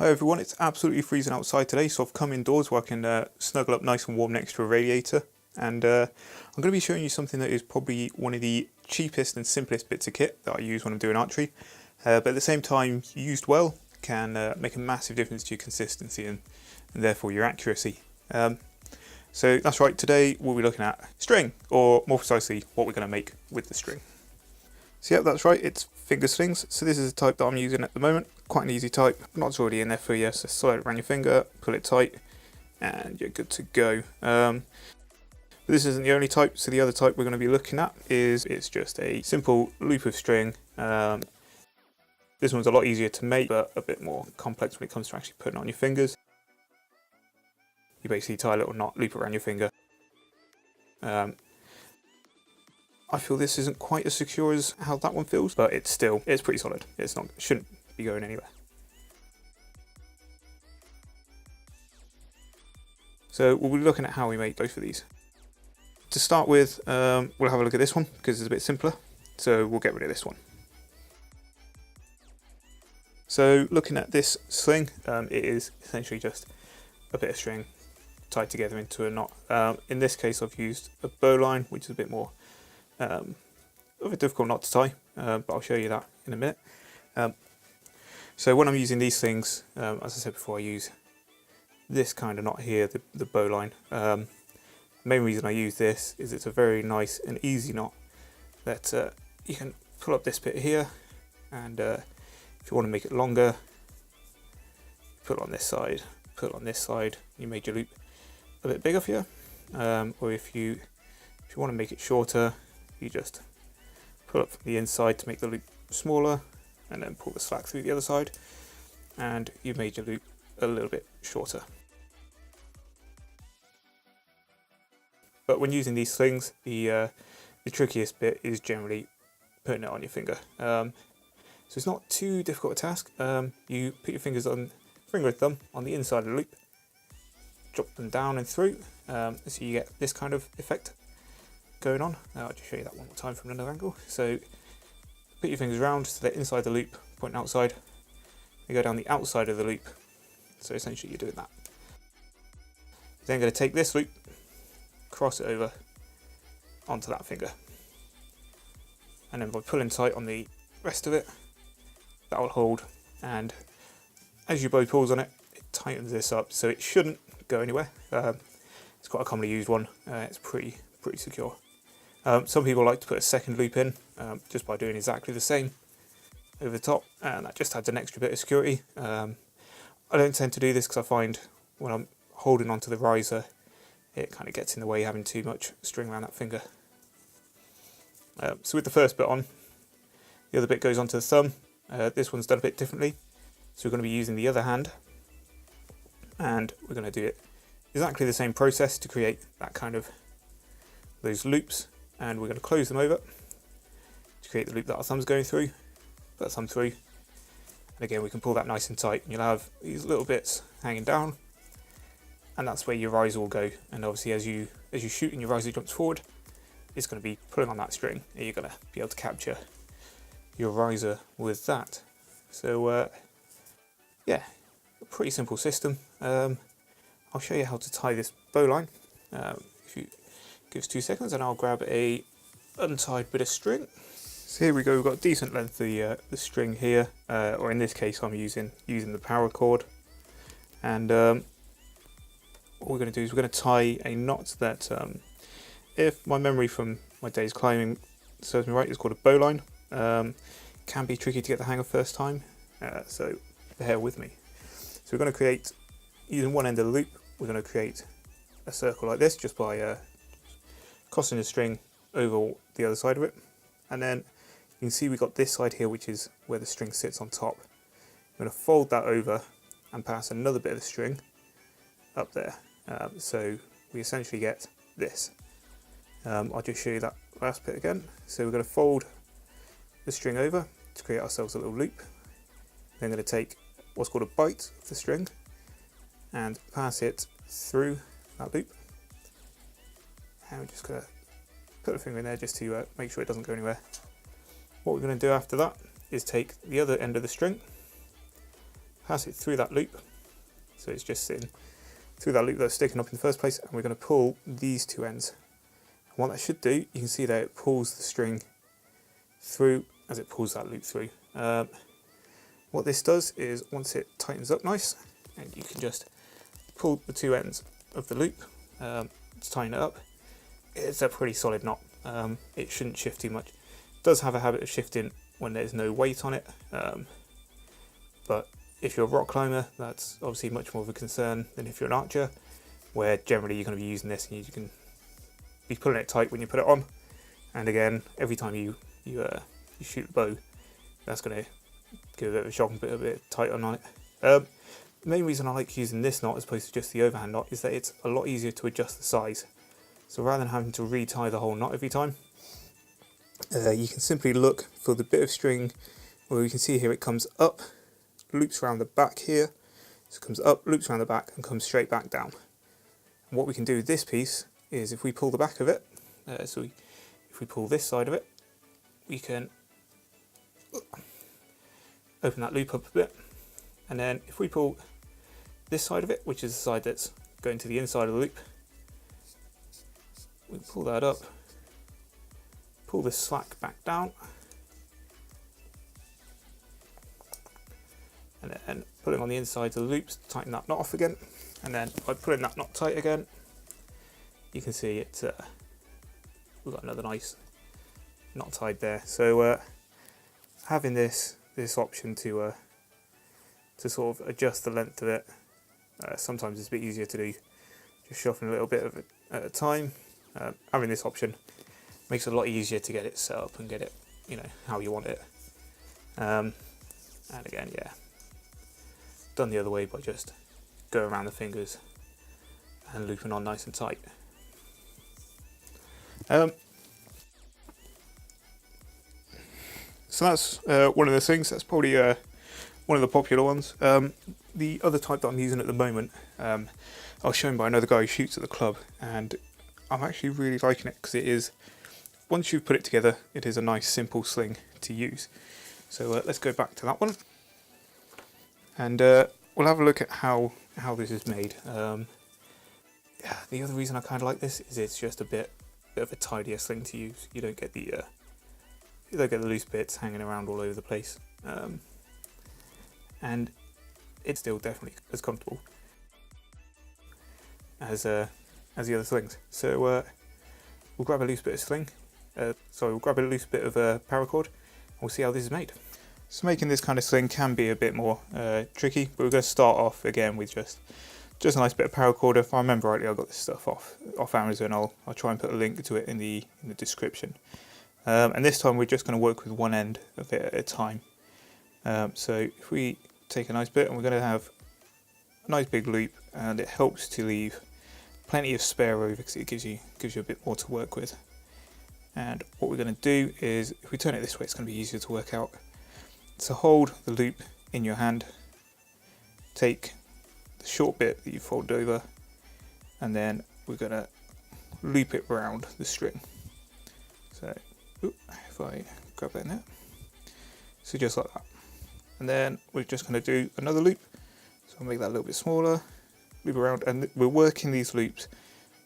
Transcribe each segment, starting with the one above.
Hi everyone, it's absolutely freezing outside today, so I've come indoors where I can snuggle up nice and warm next to a radiator. And I'm going to be showing you something that is probably one of the cheapest and simplest bits of kit that I use when I'm doing archery. But at the same time, used well, can make a massive difference to your consistency and therefore your accuracy. So that's right, today we'll be looking at string, or more precisely, what we're going to make with the string. So yeah, that's right, it's finger slings. So this is the type that I'm using at the moment. Quite an easy type, knots already in there for you, so slide it around your finger, pull it tight, and you're good to go. But this isn't the only type, so the other type we're going to be looking at it's just a simple loop of string. This one's a lot easier to make, but a bit more complex when it comes to actually putting it on your fingers. You basically tie a little knot, loop it around your finger. I feel this isn't quite as secure as how that one feels, but it's pretty solid. It shouldn't be going anywhere. So we'll be looking at how we make both of these. To start with, we'll have a look at this one because it's a bit simpler. So we'll get rid of this one. So looking at this sling, it is essentially just a bit of string tied together into a knot. In this case, I've used a bowline, which is a bit more of a difficult knot to tie, but I'll show you that in a minute. So when I'm using these things, as I said before, I use this kind of knot here, the bowline. The main reason I use this is it's a very nice and easy knot that you can pull up this bit here, and if you want to make it longer, put it on this side, put it on this side. You made your loop a bit bigger for you, or if you want to make it shorter, you just pull up from the inside to make the loop smaller, and then pull the slack through the other side, and you've made your loop a little bit shorter. But when using these slings, the trickiest bit is generally putting it on your finger. So it's not too difficult a task. You put your fingers on finger and thumb on the inside of the loop, drop them down and through, so you get this kind of effect going on. Now I'll just show you that one more time from another angle. So put your fingers around so they're inside the loop, pointing outside. You go down the outside of the loop. So essentially you're doing that. You're then going to take this loop, cross it over onto that finger. And then by pulling tight on the rest of it, that will hold. And as your bow pulls on it, it tightens this up, so it shouldn't go anywhere. It's quite a commonly used one. It's pretty secure. Some people like to put a second loop in just by doing exactly the same over the top, and that just adds an extra bit of security. I don't tend to do this because I find when I'm holding onto the riser, it kind of gets in the way having too much string around that finger. So with the first bit on, the other bit goes onto the thumb. This one's done a bit differently, so we're going to be using the other hand, and we're going to do it exactly the same process to create that kind of those loops, and we're going to close them over to create the loop that our thumb's going through. Put that thumb through, and again we can pull that nice and tight, and you'll have these little bits hanging down, and that's where your riser will go. And obviously as you shoot and your riser jumps forward, it's going to be pulling on that string, and you're going to be able to capture your riser with that. So yeah, a pretty simple system. I'll show you how to tie this bowline. If you give us 2 seconds, and I'll grab a untied bit of string. So here we go. We've got a decent length of the string here, or in this case, I'm using the paracord. And what we're going to do is we're going to tie a knot that, if my memory from my days climbing serves me right, it's called a bowline. Can be tricky to get the hang of first time, so bear with me. So we're going to create, using one end of the loop, we're going to create a circle like this just by crossing the string over the other side of it. And then you can see we've got this side here, which is where the string sits on top. I'm going to fold that over and pass another bit of the string up there. So we essentially get this. I'll just show you that last bit again. So we're going to fold the string over to create ourselves a little loop. Then I'm going to take what's called a bite of the string and pass it through that loop. And we're just going to put a finger in there just to make sure it doesn't go anywhere. What we're going to do after that is take the other end of the string, pass it through that loop, so it's just sitting through that loop that's sticking up in the first place, and we're going to pull these two ends. And what that should do, you can see that it pulls the string through as it pulls that loop through. What this does is, once it tightens up nice, and you can just pull the two ends of the loop to tighten it up, it's a pretty solid knot. It shouldn't shift too much. It does have a habit of shifting when there's no weight on it, but if you're a rock climber, that's obviously much more of a concern than if you're an archer, where generally you're going to be using this and you can be pulling it tight when you put it on. And again, every time you shoot the bow, that's going to give a bit of a shock and put a bit tight on it. The main reason I like using this knot as opposed to just the overhand knot is that it's a lot easier to adjust the size. So rather than having to re-tie the whole knot every time, you can simply look for the bit of string where you can see here it comes up, loops around the back here, so it comes up, loops around the back and comes straight back down. And what we can do with this piece is, if we pull the back of it, if we pull this side of it, we can open that loop up a bit, and then if we pull this side of it, which is the side that's going to the inside of the loop, we pull that up, pull the slack back down, and then pulling on the inside of the loops to tighten that knot off again. And then by pulling that knot tight again, you can see it's we've got another nice knot tied there. So having this option to sort of adjust the length of it, sometimes it's a bit easier to do, just shuffling a little bit of it at a time. Having this option makes it a lot easier to get it set up and get it, how you want it. And again, yeah, done the other way by just going around the fingers and looping on nice and tight. So that's one of the things. That's probably one of the popular ones. The other type that I'm using at the moment, I was shown by another guy who shoots at the club, and I'm actually really liking it because it is, once you've put it together, it is a nice simple sling to use. So let's go back to that one, and we'll have a look at how this is made. Yeah, the other reason I kind of like this is it's just a bit of a tidier sling to use. You don't get the loose bits hanging around all over the place, and it's still definitely as comfortable as the other slings. So we'll grab a loose bit of sling. We'll grab a loose bit of paracord, and we'll see how this is made. So making this kind of sling can be a bit more tricky, but we're going to start off again with just a nice bit of paracord. If I remember rightly, I got this stuff off Amazon. I'll try and put a link to it in the description. And this time we're just going to work with one end of it at a time. So if we take a nice bit, and we're going to have a nice big loop, and it helps to leave plenty of spare over because it gives you a bit more to work with. And what we're going to do is, if we turn it this way, it's going to be easier to work out. So hold the loop in your hand, take the short bit that you fold over, and then we're going to loop it around the string. So if I grab that in there, so just like that. And then we're just going to do another loop, so I'll make that a little bit smaller, loop around, and we're working these loops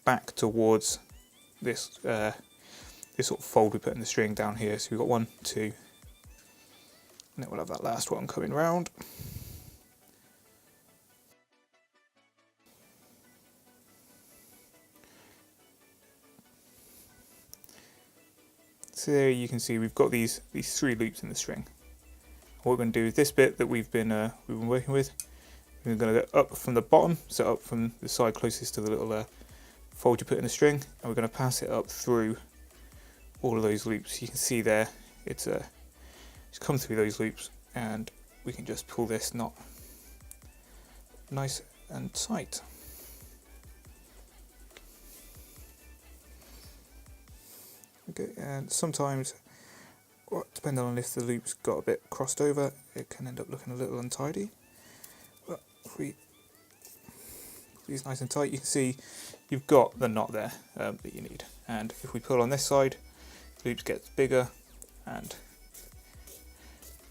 back towards this this sort of fold we put in the string down here. So we've got 1, 2, and then we'll have that last one coming round. So there you can see we've got these 3 loops in the string. What we're going to do is this bit that we've been working with, we're going to go up from the bottom, so up from the side closest to the little fold you put in the string, and we're going to pass it up through all of those loops. You can see there it's come through those loops, and we can just pull this knot nice and tight. Okay, and sometimes, depending on if the loop's got a bit crossed over, it can end up looking a little untidy. But if we put these nice and tight, you can see you've got the knot there that you need. And if we pull on this side, the loop gets bigger, and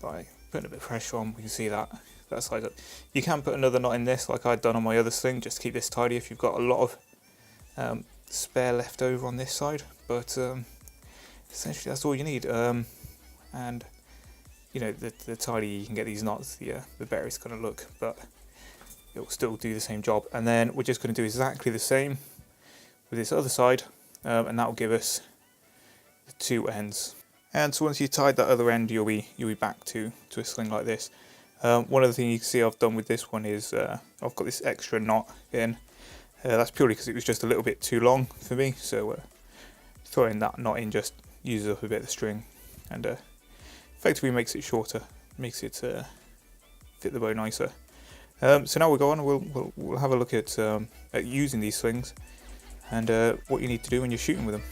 by putting a bit of pressure on, we can see that that size up. You can put another knot in this like I'd done on my other sling, just to keep this tidy if you've got a lot of spare left over on this side, but essentially that's all you need. And you know, the tidier you can get these knots, the better it's going to look, but it'll still do the same job. And then we're just going to do exactly the same with this other side, and that will give us the two ends. And so once you've tied that other end, you'll be back to a sling like this. One other thing you can see I've done with this one is I've got this extra knot in. That's purely because it was just a little bit too long for me, so throwing that knot in just uses up a bit of the string, and effectively makes it shorter, makes it fit the bow nicer. So now we'll go on, we'll have a look at using these slings and what you need to do when you're shooting with them.